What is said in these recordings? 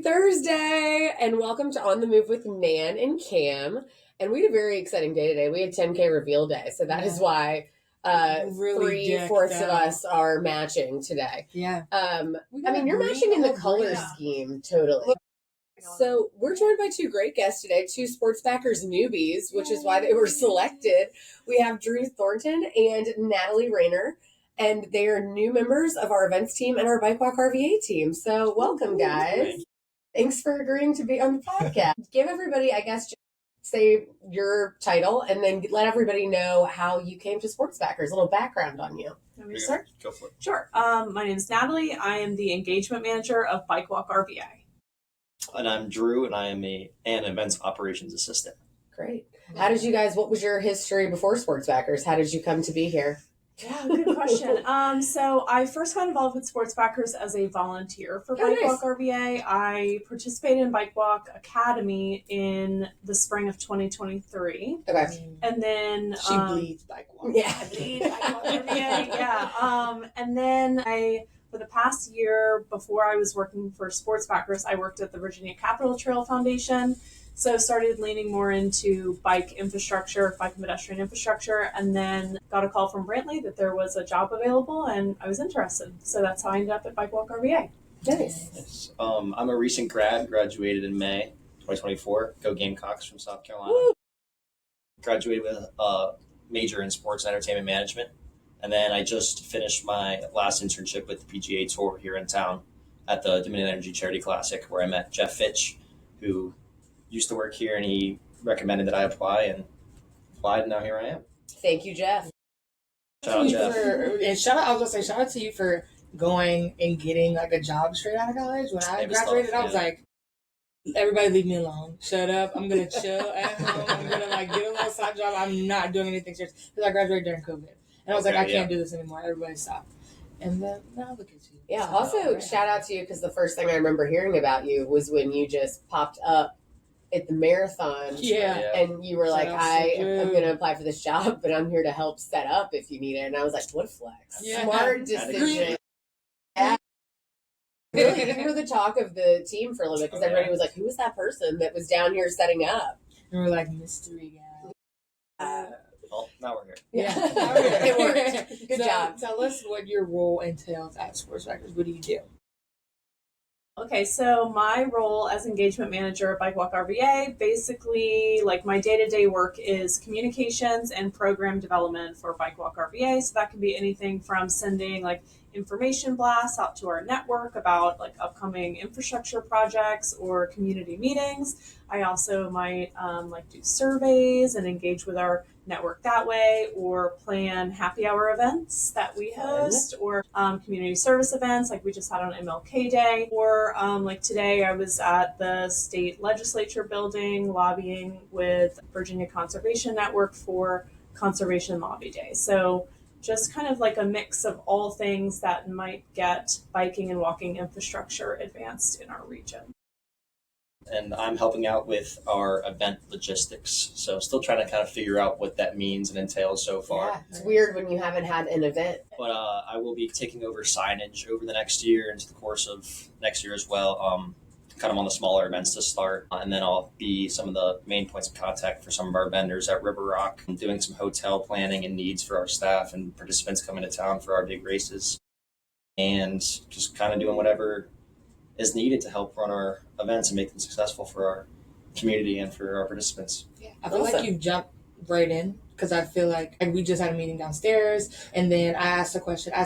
Thursday, and welcome to On the Move with Nan and Kam. And we had a very exciting day today. We had 10K reveal day, so that is why really 3/4 of us are matching today. Yeah. I mean, you're matching in the color scheme, totally. So we're joined by two great guests today, two sports backers newbies, which is why they were selected. We have Drew Thornton and Natalie Rainer. And they are new members of our events team and our Bike Walk RVA team. So welcome, guys. Thanks for agreeing to be on the podcast. Give everybody, I guess, just say your title and then let everybody know how you came to Sports Backers, a little background on you. Want me to start? Go for it. Sure. My name is Natalie. I am the engagement manager of Bike Walk RVA. And I'm Drew, and I am an events operations assistant. Great. How did you guys, what was your history before Sports Backers? How did you come to be here? Yeah, good question. So I first got involved with Sports Backers as a volunteer for Bike Walk RVA. I participated in Bike Walk Academy in the spring of 2023. Okay. And then She bleeds Bike Walk. Yeah, I bleed Bike Walk RVA. Yeah. And then for the past year before I was working for Sports Backers, I worked at the Virginia Capitol Trail Foundation. So started leaning more into bike infrastructure, bike and pedestrian infrastructure, and then got a call from Brantley that there was a job available, and I was interested. So that's how I ended up at Bike Walk RVA. Nice. I'm a recent graduated in May 2024. Go Gamecocks from South Carolina. Woo! Graduated with a major in sports and entertainment management. And then I just finished my last internship with the PGA Tour here in town at the Dominion Energy Charity Classic, where I met Jeff Fitch, who used to work here, and he recommended that I apply, and applied, and now here I am. Thank you, Jeff. Shout out, Jeff. I was gonna say shout out to you for going and getting like a job straight out of college. When I graduated, I was like, everybody leave me alone. Shut up. I'm gonna chill at home. I'm gonna get a little side job. I'm not doing anything serious because I graduated during COVID, and I was like, I can't do this anymore. Everybody stop. And then now look at you. Yeah. Also, shout out to you because the first thing I remember hearing about you was when you just popped up at the marathon. Yeah. And you were like, I'm going to apply for this job, but I'm here to help set up if you need it. And I was like, what a flex. Yeah. Smart decision. Yeah. You were the talk of the team for a little bit because everybody was like, who was that person that was down here setting up? And we're like, mystery guy. Well, now we're here. Yeah. It worked. Good job. Tell us what your role entails at Sports Backers. What do you do? Okay, so my role as engagement manager at Bike Walk RVA, basically, like my day-to-day work is communications and program development for Bike Walk RVA. So that can be anything from sending like information blasts out to our network about like upcoming infrastructure projects or community meetings. I also might do surveys and engage with our network that way, or plan happy hour events that we host, or community service events like we just had on MLK Day, or like today I was at the state legislature building lobbying with Virginia Conservation Network for Conservation Lobby Day. So just kind of like a mix of all things that might get biking and walking infrastructure advanced in our region. And I'm helping out with our event logistics. So still trying to kind of figure out what that means and entails so far. Yeah, it's weird when you haven't had an event. But I will be taking over signage over the next year, into the course of next year as well, kind of on the smaller events to start. And then I'll be some of the main points of contact for some of our vendors at River Rock, and doing some hotel planning and needs for our staff and participants coming to town for our big races. And just kind of doing whatever is needed to help run our events and make them successful for our community and for our participants. Yeah, I feel like you've jumped right in, because I feel like we just had a meeting downstairs, and then I asked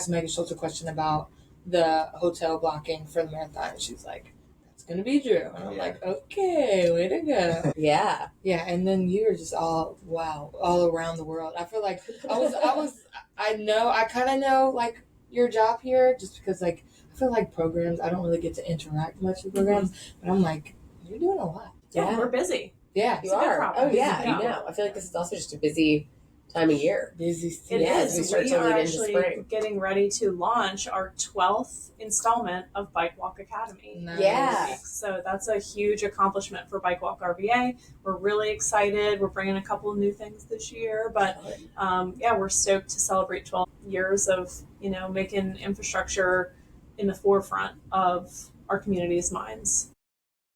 Megan Schultz a question about the hotel blocking for the marathon, and she's like, that's going to be Drew. And I'm like, okay, way to go. Yeah. Yeah, and then you were just all around the world. I feel like I kind of know like your job here, just because like I feel like programs, I don't really get to interact much with programs, but I'm like, you're doing a lot. Yeah, we're busy. Yeah, you are. Oh yeah, I know. I feel like this is also just a busy time of year. Busy. It is. We start to are lead into actually spring. Getting ready to launch our 12th installment of Bike Walk Academy. Nice. Yeah. So that's a huge accomplishment for Bike Walk RVA. We're really excited. We're bringing a couple of new things this year, but we're stoked to celebrate 12 years of making infrastructure in the forefront of our community's minds.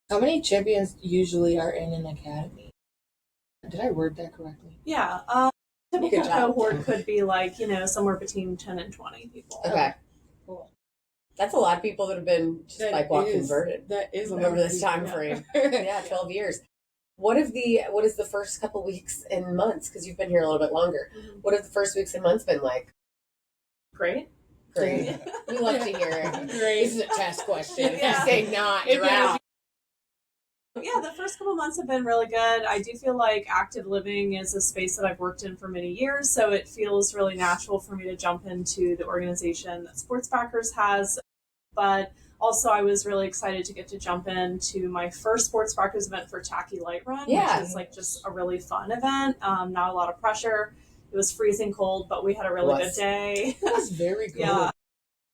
How many champions usually are in an academy? Did I word that correctly? Yeah. Typical cohort could be like, somewhere between 10 and 20 people. Okay. Cool. That's a lot of people that have been just That bike walk is- converted. That is Remember this time frame. Yeah, 12 years. What is the first couple weeks and months? Because you've been here a little bit longer. Mhm. What have the first weeks and months been like? Great. Great. We love to hear it. Great. This is a test question. If Yeah. you say not, you're out. Yeah, the first couple months have been really good. I do feel like active living is a space that I've worked in for many years, so it feels really natural for me to jump into the organization that Sports Backers has. But also, I was really excited to get to jump into my first Sports Backers event for Tacky Light Run, Yeah. which is like just a really fun event. Not a lot of pressure. It was freezing cold, but we had a really good day. That was very cool. Yeah.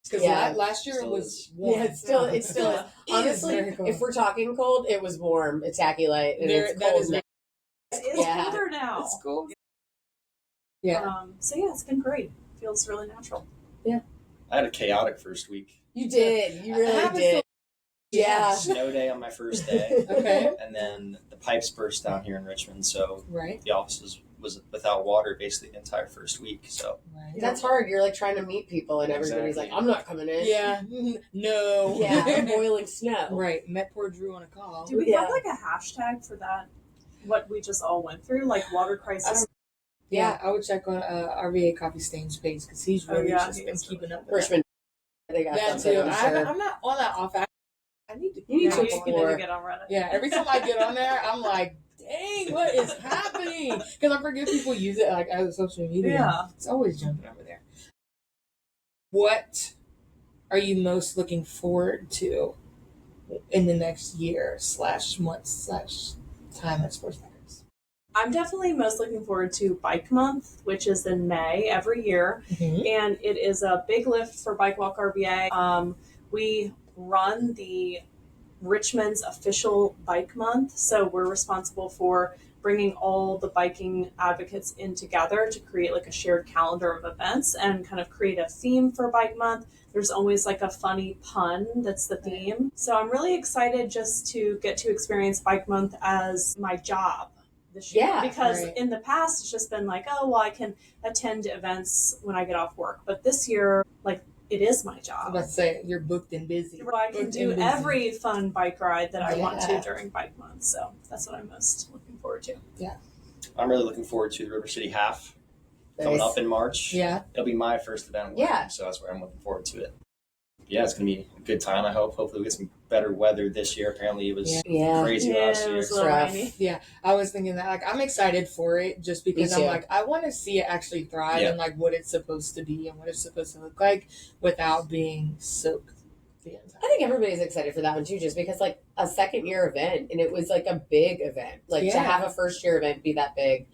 Because last year it was warm. Yeah, it's still is. Honestly, very cold. if we're talking cold, it was warm at Tacky Light, and There- it's that cold is now. It is Yeah. colder now. That's cool. Yeah. So yeah, it's been great. Feels really natural. I had a chaotic first week. You did. You really happens did. Yeah. Snow day on my first day, Okay. and then the pipes burst down here in Richmond, so Right. the office was without water basically the entire first week. So Right. That's hard. You're like trying to meet people, and everybody's Exactly. like, "I'm not coming in." Yeah. No. Yeah. Boiling snow. Right. Met poor Drew on a call. Do we Yeah. have like a hashtag for that? What we just all went through, like water crisis. Yeah, I would check on RVA Coffee Stains page because he's really just he been is keeping up with Richmond. They got that something, too. I'm sure. I'm not on that often. I need to. You need Yeah, to you explore. need to get on Reddit. Yeah, every time I get on there, I'm like, dang, what is happening? Because I forget people use it like as social media. Yeah. It's always jumping over there. What are you most looking forward to in the next year / month / time at Sports Backers? I'm definitely most looking forward to Bike Month, which is in May every year. Mm-hmm. And it is a big lift for Bike Walk RVA. We run the Richmond's official Bike Month, so we're responsible for bringing all the biking advocates in together to create like a shared calendar of events and kind of create a theme for Bike Month. There's always like a funny pun that's the theme. So I'm really excited just to get to experience Bike Month as my job this year. Yeah, because right. in the past it's just been like, oh, well, I can attend events when I get off work. But this year, like, it is my I was job. about to say, you're booked and busy. Where I can Booked do and busy. every fun bike ride that I want to Yeah. during Bike Month. So that's what I'm most looking forward to. I'm really looking forward to the River City Half coming Nice. up in March. Yeah. It'll be my first event. Yeah. So that's where I'm looking forward to it. Yeah, it's gonna be a good time. I hope. Hopefully, we get some better weather this year. Apparently, it was Yeah. crazy Yeah, last it year. was a So little rough. rainy. Yeah, I was thinking that. Like, I'm excited for it just because Me I'm too. like, I want to see it actually thrive Yeah. and like what it's supposed to be and what it's supposed to look like without being soaked the entire. I think everybody's excited for that one too, just because like a second year event, and it was like a big event. Like to Yeah. have a first year event be that big,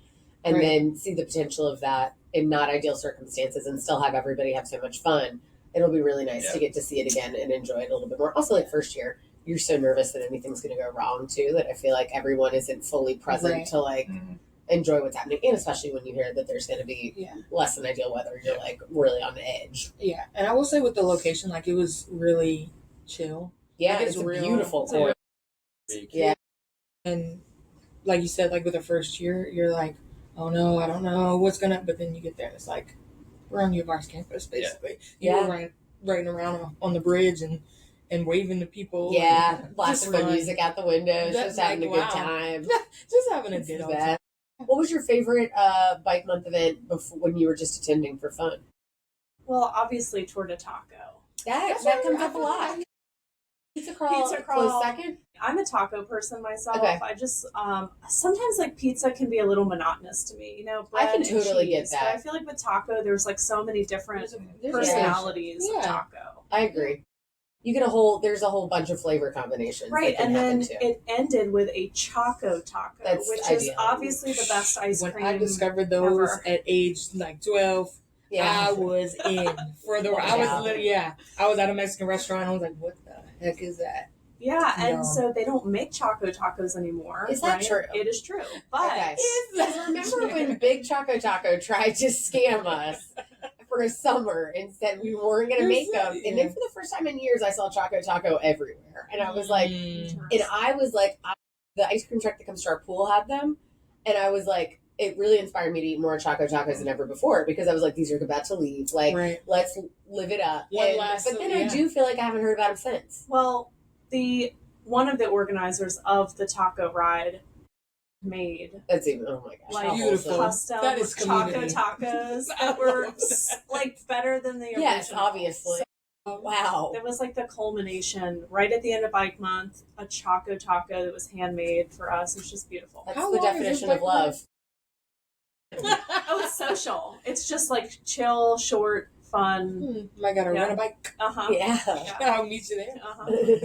and Right. then see the potential of that in not ideal circumstances, and still have everybody have so much fun. It'll be really nice Yeah. to get to see it again and enjoy it a little bit more. Also, like first year, you're so nervous that anything's going to go wrong too, that I feel like everyone isn't fully present Right. to like Mhm. enjoy what's happening, and especially when you hear that there's going to be Yeah, less than ideal weather, you're like really on the edge. yeah, and I will say with the location, like it was really chill. Yeah, Like, it's a real- beautiful it's a course. Big. Yeah. And like you said, like with the first year, you're like, oh no, I don't know what's gonna. But then you get there, and it's like we're on U of R's campus, basically. You Yeah. were riding around on the bridge and waving to people. Yeah, and blasting just my fun. music out the windows, That's just having like, a good wow. time. Just having a It's good the old time. best. What was your favorite Bike Month event before when you were just attending for fun? Well, obviously, Tour de Taco. That what comes I up a feel lot. like. Pizza crawl, Pizza close crawl. second. I'm a taco person myself. Okay. I just sometimes like pizza can be a little monotonous to me, I can bread and totally get cheese. that. But I feel like with taco, there's like so many different There's personalities Yeah. of taco. I agree. You get there's a whole bunch of flavor combinations. Right, that can and then happen, too. it ended with a Choco Taco, That's which is ideal. obviously the best ice When cream. I discovered those ever. at age like 12, yeah. I was in for the. No I was doubt. literally I was at a Mexican restaurant. I was like, what the heck is that? Yeah, and Yum. so they don't make Choco Tacos anymore. Is that right? true? It is true. But Okay. Because remember when Big Choco Taco tried to scam us? I for a summer and said we weren't going to make them. And then for the first time in years, I saw Choco Taco everywhere. And I was like, the ice cream truck that comes to our pool had them. And I was like, it really inspired me to eat more Choco Tacos than ever before because I was like, these are about to leave. Like, let's live it up. But then I do feel like I haven't heard about them since. Well, one of the organizers of the taco ride made that's even oh my gosh, like beautiful custom Choco Tacos that were like better than the original. Yes, obviously. So, wow. It was like the culmination right at the end of Bike Month, a Choco Taco that was handmade for us. It was just beautiful. That's the definition of love. Oh, it's social. It's just like chill, short, fun. I gotta run a bike. Yeah. I'll meet you there.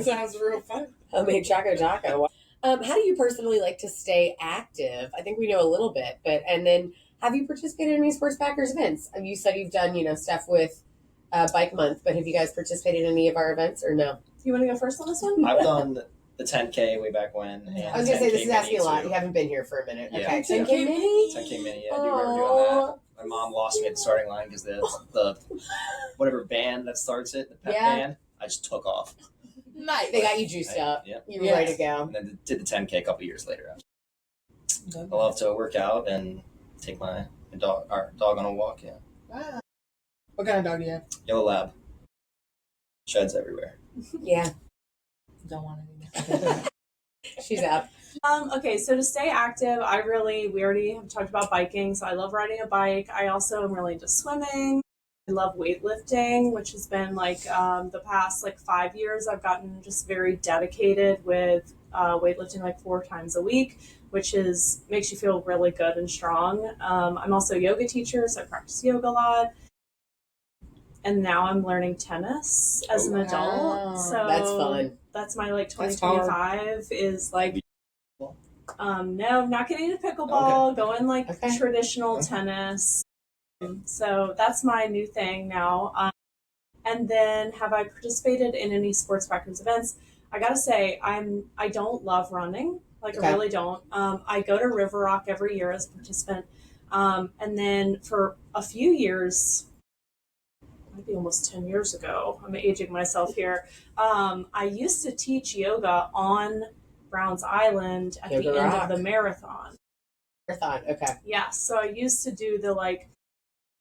Sounds real fun. Homemade Choco Taco. How do you personally like to stay active? I think we know a little bit, and then have you participated in any sports backers events? You said you've done, stuff with Bike Month, but have you guys participated in any of our events or no? You want to go first on this one? I've done the 10K way back when. And I was going to say, this is asking a lot. Too. You haven't been here for a minute. Yeah. Okay, 10K mini? 10K mini, yeah, I do remember doing that. My mom lost me at the starting line because the whatever band that starts it, the pep band, I just took off. Nice. They got you juiced up. Yeah. You were ready to go. And then did the 10K a couple years later. I love to work out and take our dog on a walk. Yeah. Wow. What kind of dog do you have? Yellow lab. Sheds everywhere. Yeah. Don't want any. She's out. Okay, so to stay active, we already have talked about biking, so I love riding a bike. I also am really into swimming. I love weightlifting, which has been like the past 5 years. I've gotten just very dedicated with weightlifting 4 times a week, which makes you feel really good and strong. I'm also a yoga teacher, so I practice yoga a lot. And now I'm learning tennis as an adult. So that's fun. That's my 2025 is no, not getting into pickleball, going traditional tennis. So that's my new thing now. And then have I participated in any sports backers events? I gotta say, I don't love running. I really don't. I go to River Rock every year as a participant. And then for a few years, maybe almost 10 years ago, I'm aging myself here. I used to teach yoga on Browns Island at the end of the marathon. Okay. Yeah, so I used to do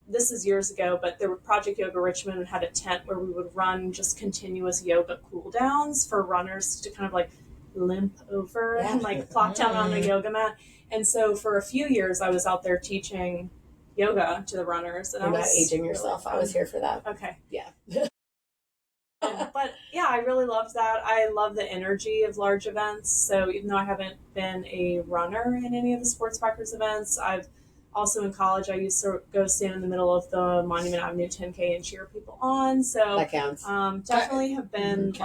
this is years ago, but there were Project Yoga Richmond had a tent where we would run just continuous yoga cool downs for runners to kind of limp over and plop down on a yoga mat. And so for a few years, I was out there teaching yoga to the runners. And You're not aging yourself. I was here for that. Okay. Yeah. But yeah, I really loved that. I love the energy of large events. So even though I haven't been a runner in any of the sports backers events, I've also in college, I used to go stand in the middle of the Monument Avenue 10K and cheer people on. So that counts. Definitely have been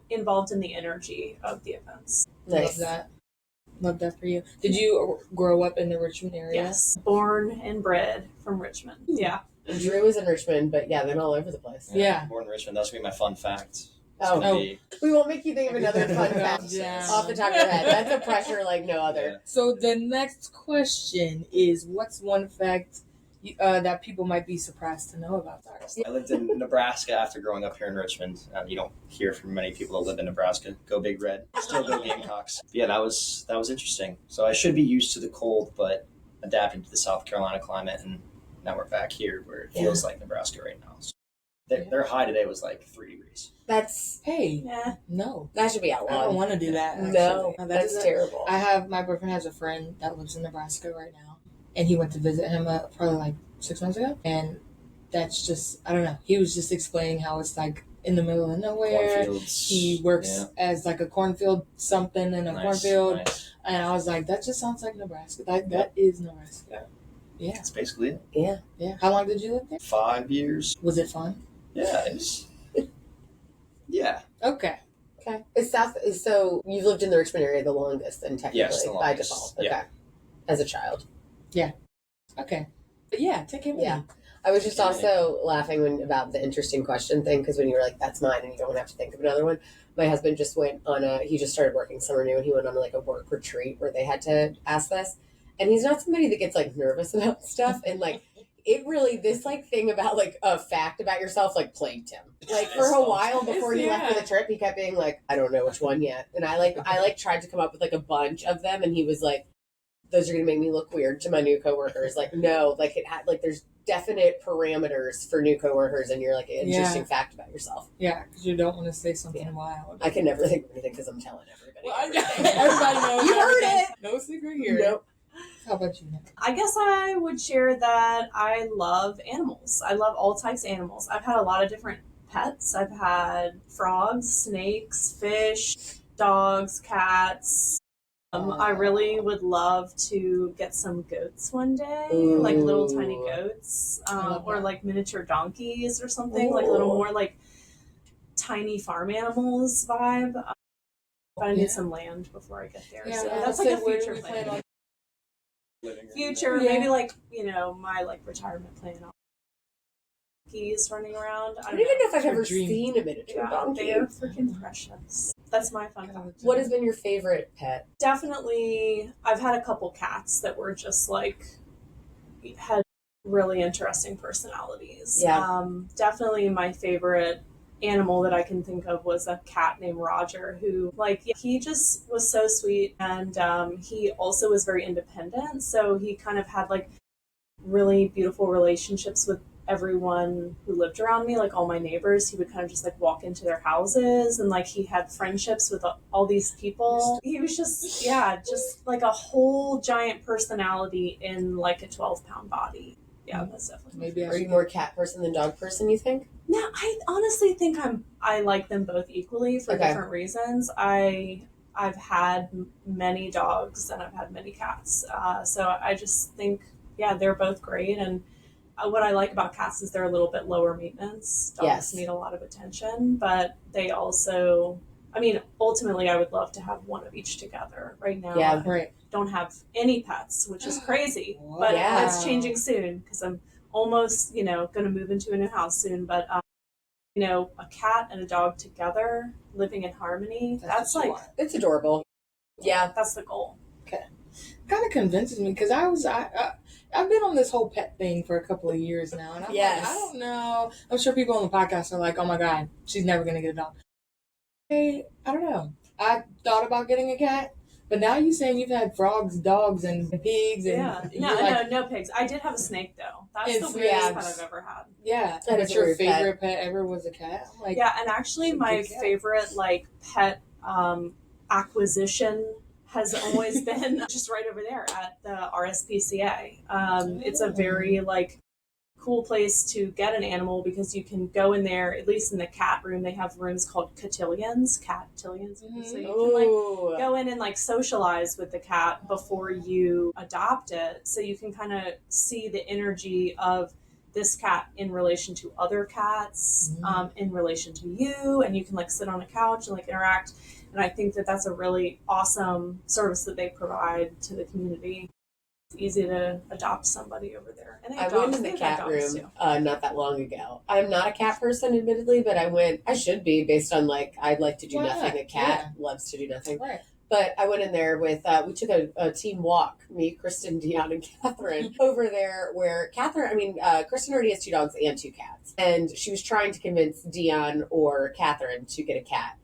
involved in the energy of the events. Nice. Love that for you. Did you grow up in the Richmond area? Yes. Born and bred from Richmond. Yeah. Drew was in Richmond, but then all over the place. Yeah. Born in Richmond. That's going to be my fun fact. We won't make you think of another fun fact off the top of your head. That's a pressure like no other. Yeah. So the next question is, what's one fact that people might be surprised to know about ours? I lived in Nebraska after growing up here in Richmond. You don't hear from many people that live in Nebraska. Go Big Red. Still go Gamecocks. Yeah, that was interesting. So I should be used to the cold, but adapting to the South Carolina climate, and now we're back here where it feels like Nebraska right now. So their high today was 3 degrees. That's no. That should be outlawed. I don't want to do that. No, that's terrible. My boyfriend has a friend that lives in Nebraska right now, and he went to visit him probably 6 months ago, and that's just, I don't know. He was just explaining how it's in the middle of nowhere. Cornfields. He works as a cornfield something in a cornfield, and I was like, that just sounds like Nebraska. That is Nebraska. Yeah. That's basically it. Yeah. Yeah. How long did you live there? 5 years. Was it fun? Yeah, it was. Yeah. Okay. It's south. So you've lived in the Richmond area the longest, then technically Yes, by default. Okay. Yeah. As a child. Yeah. Okay. But yeah, take it. Yeah. I was just also laughing about the interesting question thing, because when you were like, "That's mine," and you don't have to think of another one. My husband just went on he just started working summer new, and he went on a work retreat where they had to ask this. And he's not somebody that gets nervous about stuff, and it really, this like thing about like a fact about yourself like plagued him. Like for a while before he left for the trip, he kept being like, I don't know which one yet. And I tried to come up with like a bunch of them, and he was like, those are gonna make me look weird to my new coworkers. Like, no, like it had like there's definite parameters for new coworkers, and you're like an interesting fact about yourself. Yeah, because you don't want to say something wild. I can never think of anything because I'm telling everybody. Well, everybody knows. You heard it. No secret here. Nope. How about you, Nat? I guess I would share that I love animals. I love all types of animals. I've had a lot of different pets. I've had frogs, snakes, fish, dogs, cats. I really would love to get some goats one day, like little tiny goats, or like miniature donkeys or something, like a little more like tiny farm animals vibe. But I need some land before I get there. So that's like a future plan. Future, maybe like, my like retirement plan. Donkeys running around. I don't even know if I've ever seen a miniature donkey. They are freaking precious. That's my fun fact. What has been your favorite pet? Definitely, I've had a couple cats that were just like, had really interesting personalities. Yeah. Definitely my favorite animal that I can think of was a cat named Roger, who he just was so sweet, and he also was very independent, so he kind of had like really beautiful relationships with everyone who lived around me, like all my neighbors. He would kind of just like walk into their houses, and like he had friendships with all these people. He was just just like a whole giant personality in like a 12-pound body. Yeah, that's definitely. Maybe are you more cat person than dog person, you think? No, I honestly think I like them both equally for different reasons. I've had many dogs and I've had many cats. So I just think, they're both great. And what I like about cats is they're a little bit lower maintenance. Dogs need a lot of attention, but they also, ultimately I would love to have one of each together. Right now, I don't have any pets, which is crazy, but it's changing soon because I'm almost, going to move into a new house soon. But, a cat and a dog together living in harmony, that's like, it's adorable. Yeah. That's the goal. Okay. Kind of convinces me because I've been on this whole pet thing for a couple of years now. And I'm like, I don't know. I'm sure people on the podcast are like, oh my God, she's never going to get a dog. Hey, I don't know. I thought about getting a cat. But now you're saying you've had frogs, dogs, and pigs. And no pigs. I did have a snake, though. That's the weirdest pet I've ever had. Yeah. But your favorite pet ever was a cat? Like, and actually my favorite, pet acquisition has always been just right over there at the RSPCA. It's a very, cool place to get an animal because you can go in there, at least in the cat room, they have rooms called catillions. So you can go in and socialize with the cat before you adopt it. So you can kind of see the energy of this cat in relation to other cats, in relation to you, and you can sit on a couch and interact. And I think that that's a really awesome service that they provide to the community. It's easy to adopt somebody over there. And I went in the cat room not that long ago. I'm not a cat person, admittedly, but I should be based on I'd like to do nothing. A cat loves to do nothing. Right. But I went in there with, we took a team walk, me, Kristen, Dion, and Catherine, over there where Kristen already has 2 dogs and 2 cats. And she was trying to convince Dion or Catherine to get a cat.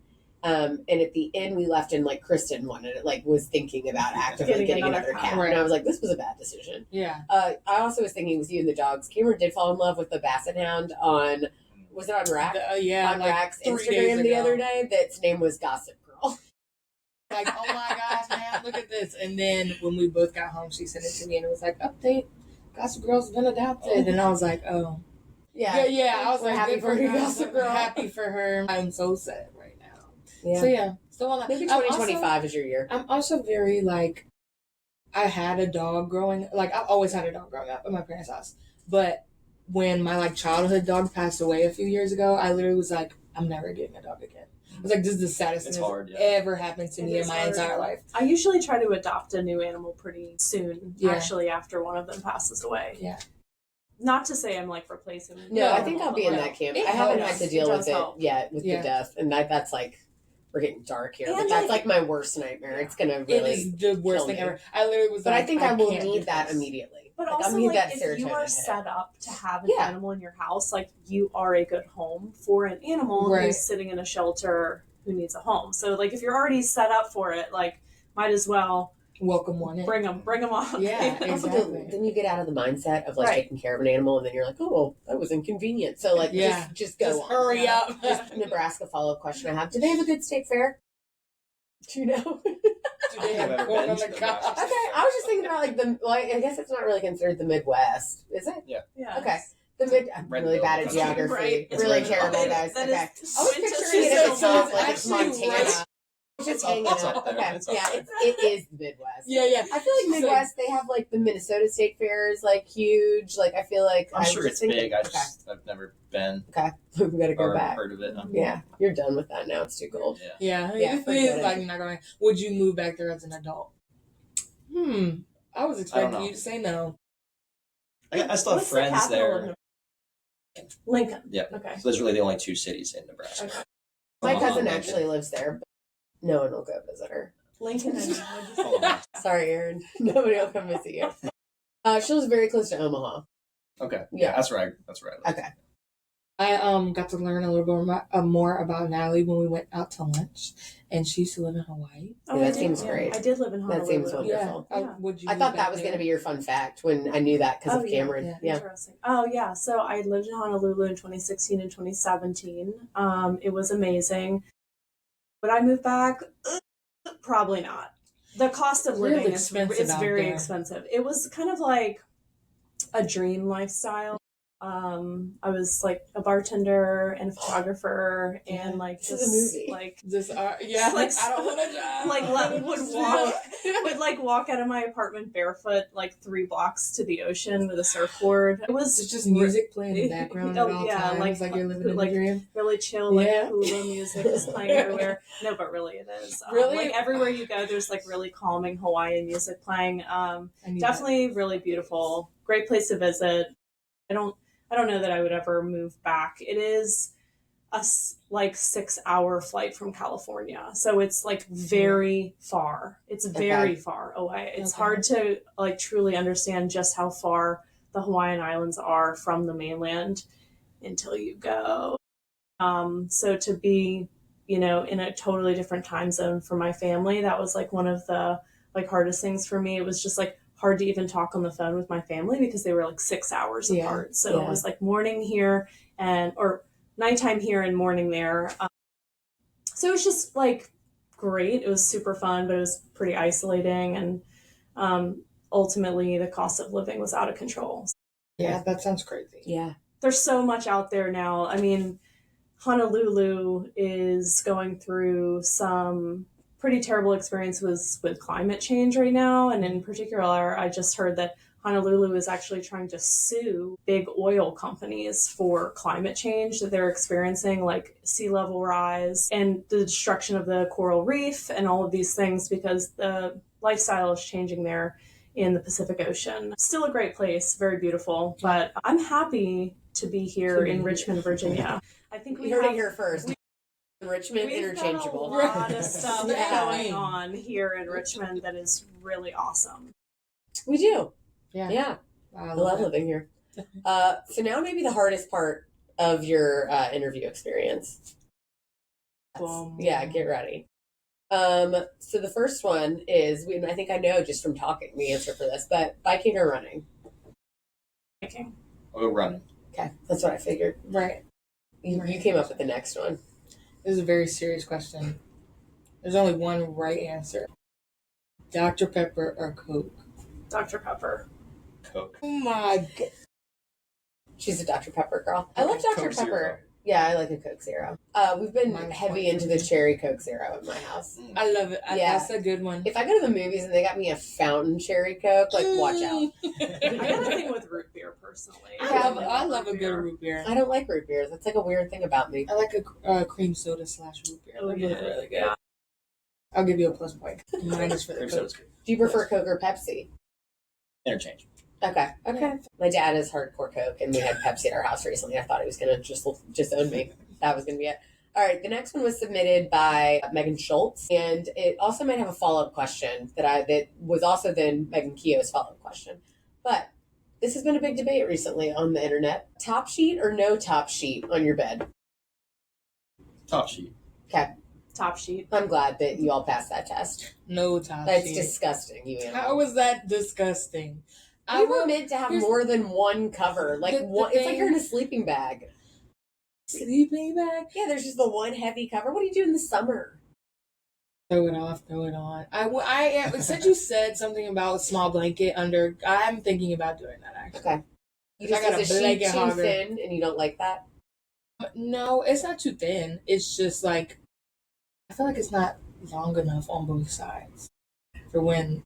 And at the end, we left and Kristen wanted it, was thinking about actively getting another cat. Right. And I was like, this was a bad decision. Yeah. I also was thinking with you and the dogs. Cameron did fall in love with the Basset Hound on, was it on Rack? On Rack's Instagram the other day. That's name was Gossip Girl. Oh my gosh, man, look at this. And then when we both got home, she sent it to me and it was update, Gossip Girl's been adopted. And I was like, oh. Yeah. I was happy for her, Gossip Girl. Happy for her. I'm so sad right now. Yeah. So still on that. Maybe 2025 is your year. I'm also very I had a dog growing, I've always had a dog growing up at my parents' house. But when my childhood dog passed away a few years ago, I literally was I'm never getting a dog again. I was this is the saddest thing that's ever happened to me in my entire life. I usually try to adopt a new animal pretty soon, actually, after one of them passes away. Yeah. Not to say I'm replacing. No, I think I'll be in that camp. I haven't had to deal with it yet with the death, and that's we're getting dark here. And But that's like my worst nightmare. It's gonna really. It is the worst thing me. ever. I literally was. But like, I think I will can't need do that this. immediately. But Like, also, I'll need like, that if you serotonin are hit. set up to have an Yeah. animal in your house, like, you are a good home for an animal Right. who's sitting in a shelter who needs a home. So, like, if you're already set up for it, like, might as well Welcome one in. bring them on. Yeah, Also, exactly. then you get out of the mindset of like Right. taking care of an animal, and then you're like, oh, that was inconvenient. So like, Yeah. just go Just on. hurry Yeah. up. Just Nebraska follow-up question I have: do they have a good state fair? Do you know? Do they I've have never corn been on to the Nebraska. cob? Okay, I was just thinking about like I guess it's not really considered the Midwest, is it? Yeah. Okay. I'm Red really Hill bad at country. geography. Right. It's Really Red terrible, Hill. guys. That Okay. is I was picturing it at the quintessential top, like it's actually Montana. right. It's just It's up- hanging it's out. up there. Okay. It's up Yeah, there. it is the Midwest. Yeah, yeah. I feel like Midwest, they have like the Minnesota State Fair is like huge. Like I feel like I'm sure it's big. Okay. I've never been Okay. We gotta go or back. heard of it. Yeah, you're done with that now. It's too cold. Yeah. Yeah, Yeah, it forget is it. like not going. Would you move back there as an adult? I was expecting know. you to say no. I still have What's the friends capital there. of Lincoln. Yeah. Okay. So there's really the only two cities in Nebraska. Okay. My Omaha cousin and actually lives there, but no one will go visit her. Lincoln and Omaha. Sorry, Erin. Nobody will come visit you. She lives very close to Omaha. Okay. Yeah. Yeah, that's where I live. Okay. I got to learn a little bit more about Natalie when we went out to lunch, and she used to live in Hawaii. Oh, Yeah, I that did. seems great. I did live in That Honolulu. seems wonderful. Yeah. Would you? I thought that was going to be your fun fact when I knew that because of yeah. Cameron. Yeah. Interesting. Oh, yeah. So I lived in Honolulu in 2016 and 2017. It was amazing. Would I move back? Probably not. The cost of Real living expensive is out very there. expensive. It was kind of like a dream lifestyle. I was like a bartender and a photographer and like This is a movie. like Just yeah. Like, I don't want to drive. would walk out of my apartment barefoot like 3 blocks to the ocean with a surfboard. It was It's just music playing in the background at Oh, all yeah, times, like you're living in a dream. really chill, like Yeah. hula music is playing everywhere. No, but really it is. Really? Like everywhere you go, there's like really calming Hawaiian music playing. I need Definitely really beautiful. Great place to visit. I don't know that I would ever move back. It is a like 6-hour flight from California. So it's like very far. It's very far away. It's Okay. hard to like truly understand just how far the Hawaiian Islands are from the mainland until you go. So to be, in a totally different time zone for my family, that was like one of the like hardest things for me. It was just like hard to even talk on the phone with my family because they were like 6 hours Yeah. apart. So Yeah. it was like morning here or nighttime here and morning there. So it was just like great. It was super fun, but it was pretty isolating. And ultimately the cost of living was out of control. Yeah, that sounds crazy. Yeah. There's so much out there now. I mean, Honolulu is going through some pretty terrible experiences with climate change right now. And in particular, I just heard that Honolulu is actually trying to sue big oil companies for climate change that they're experiencing, like sea level rise and the destruction of the coral reef and all of these things because the lifestyle is changing there in the Pacific Ocean. Still a great place, very beautiful, but I'm happy to be here in Richmond, Virginia. I think We heard it here first. Richmond We've interchangeable. got a lot of stuff Yeah. going on here in Richmond that is really awesome. We do. Yeah. Yeah. Wow, I love it. living here. So now maybe the hardest part of your interview experience. Yeah, get ready. So the first one is, I think I know just from talking the answer for this, but biking or running? Biking. I'll go running. Okay, that's what I figured. Right. You came up with the next one. This is a very serious question. There's only one right answer. Dr. Pepper or Coke? Dr. Pepper. Coke. Oh my god. She's a Dr. Pepper girl. I love Dr. Coke Pepper. Zero. Yeah, I like a Coke Zero. We've been Mine's heavy fine. into the cherry Coke Zero at my house. I love it. Yeah. That's a good one. If I go to the movies and they got me a fountain cherry Coke, like watch out. I got a thing with root beer personally. I love a good root beer. I don't like root beers. That's like a weird thing about me. I like a cream soda / root beer. Oh, They're yeah. both really good. I'll give you a plus point. Mine is for the Cream Coke. soda's good. Do you prefer Coke or Pepsi? Interchange. Okay. My dad is hardcore Coke, and we had Pepsi at our house recently. I thought he was gonna just own me. That was gonna be it. All right, the next one was submitted by Megan Schultz, and it also might have a follow-up question that was also then Megan Keogh's follow-up question. But this has been a big debate recently on the internet. Top sheet or no top sheet on your bed? Top sheet. Okay. Top sheet. I'm glad that you all passed that test. No top That's sheet. disgusting, you animal. How was that disgusting? We were meant to have more than one cover. Like it's like you're in a sleeping bag. Sleeping bag? Yeah, there's just the one heavy cover. What do you do in the summer? Throw it off, throw it on. Since you said something about a small blanket under, I'm thinking about doing that actually. Okay. You just got a blanket too thin, and you don't like that? No, it's not too thin. It's just like I feel like it's not long enough on both sides for when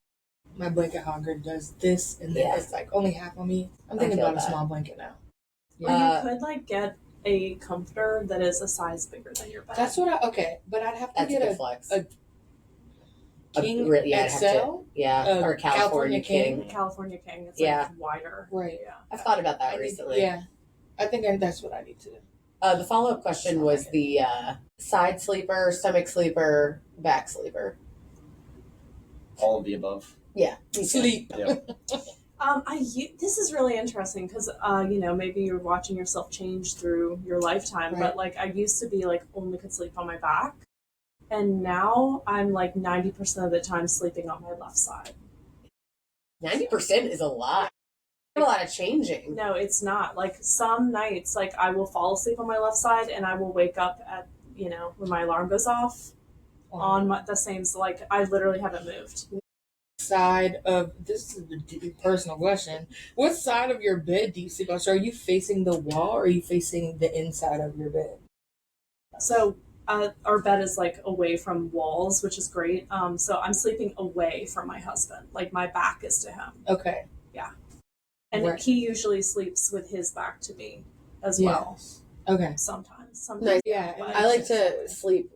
my blanket hogger does this, and then it's like only half on me. I'm thinking about a small blanket now. Yeah. Or you could get a comforter that is a size bigger than your bed. That's what but I'd have to get a flex. A King XL? Or California King. California King. It's like wider. Right. Yeah. I've thought about that recently. I think that's what I need to do. The follow-up question was the side sleeper, stomach sleeper, back sleeper. All of the above. Yeah. Sleep. Yep. This is really interesting because maybe you're watching yourself change through your lifetime, but like I used to be like only could sleep on my back, and now I'm like 90% of the time sleeping on my left side. 90% is a lot. A lot of changing. No, it's not. Like some nights, like I will fall asleep on my left side, and I will wake up at when my alarm goes off on the same. So like I literally haven't moved. Side of this is a deep personal question. What side of your bed do you sleep on? So are you facing the wall or are you facing the inside of your bed? So our bed is like away from walls, which is great. So I'm sleeping away from my husband. Like my back is to him. Okay. Yeah. And he usually sleeps with his back to me as well. Okay. Sometimes. Nice. Yeah. I like to sleep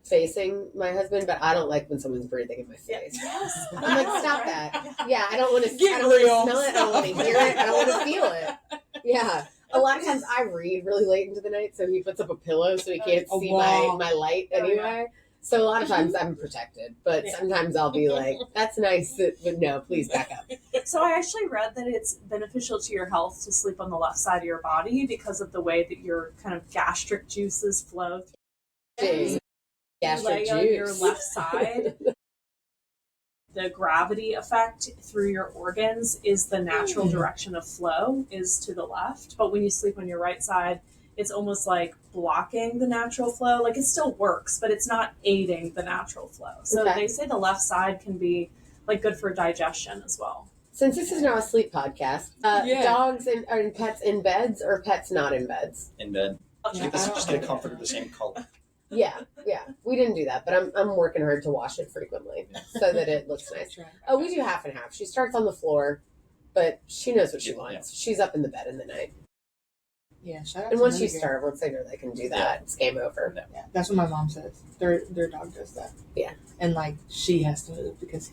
facing my husband, but I don't like when someone's breathing in my face. Yes. I'm like, stop that. Yeah, I don't want to smell it. I don't want to hear it. I don't want to feel it. Yeah. A lot of times I read really late into the night, so he puts up a pillow so he can't see my light anyway. So a lot of times I'm protected, but sometimes I'll be like, that's nice, but no, please back up. So I actually read that it's beneficial to your health to sleep on the left side of your body because of the way that your kind of gastric juices flow. Gastric juice. On your left side, the gravity effect through your organs is the natural direction of flow is to the left. But when you sleep on your right side, it's almost like blocking the natural flow. Like it still works, but it's not aiding the natural flow. So they say the left side can be like good for digestion as well. Since this is now a sleep podcast, dogs and pets in beds or pets not in beds? In bed. Just get a comforter the same color. Yeah. We didn't do that, but I'm working hard to wash it frequently so that it looks nice. Oh, we do half and half. She starts on the floor, but she knows what she wants. She's up in the bed in the night. Yeah, shout out and once you start, once they know they can do that, it's game over. Yeah, that's what my mom says. Their dog does that. Yeah. And like she has to move because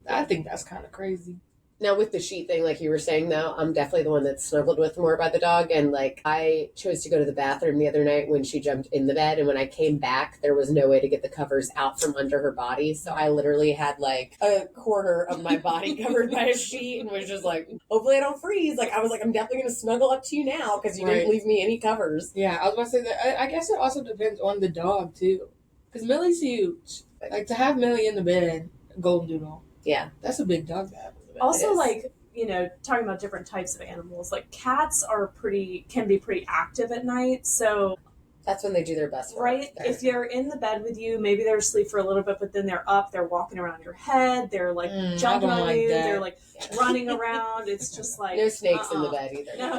I think that's kind of crazy. Now, with the sheet thing, like you were saying, though, I'm definitely the one that's snuggled with more by the dog. And, like, I chose to go to the bathroom the other night when she jumped in the bed. And when I came back, there was no way to get the covers out from under her body. So I literally had, like, a quarter of my body covered by a sheet and was just like, hopefully I don't freeze. Like, I was like, I'm definitely going to snuggle up to you now because you didn't leave me any covers. Yeah, I was about to say that. I guess it also depends on the dog, too. Because Millie's huge. Like, to have Millie in the bed, golden doodle. Yeah. That's a big dog to have. Also, like, talking about different types of animals, like cats can be pretty active at night. So that's when they do their best work. Right? If you're in the bed with you, maybe they're asleep for a little bit, but then they're up, they're walking around your head, they're like jumping on you, they're like running around. It's just like no snakes in the bed either. No.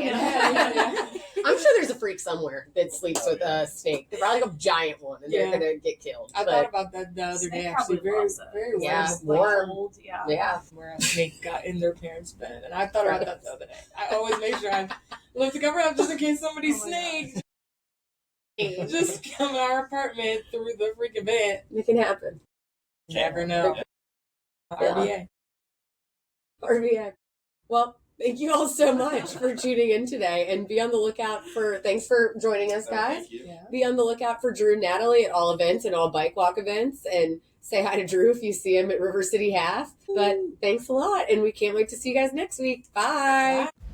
I'm sure there's a freak somewhere that sleeps with a snake. They're probably like a giant one and they're gonna get killed. I thought about that the other day actually. Very warm. Yeah. Where a snake got in their parents' bed. And I thought about that the other day. I always make sure I lift the cover up just in case somebody sneaks. Just come to our apartment through the freaking bed. It can happen. Never know. RVA. RVA. Well, Thank you all so much for tuning in today, and be on the lookout thanks for joining us, guys. Thank you. Yeah. Be on the lookout for Drew and Natalie at all events and all bike walk events, and say hi to Drew if you see him at River City Half. But thanks a lot, and we can't wait to see you guys next week. Bye. Bye.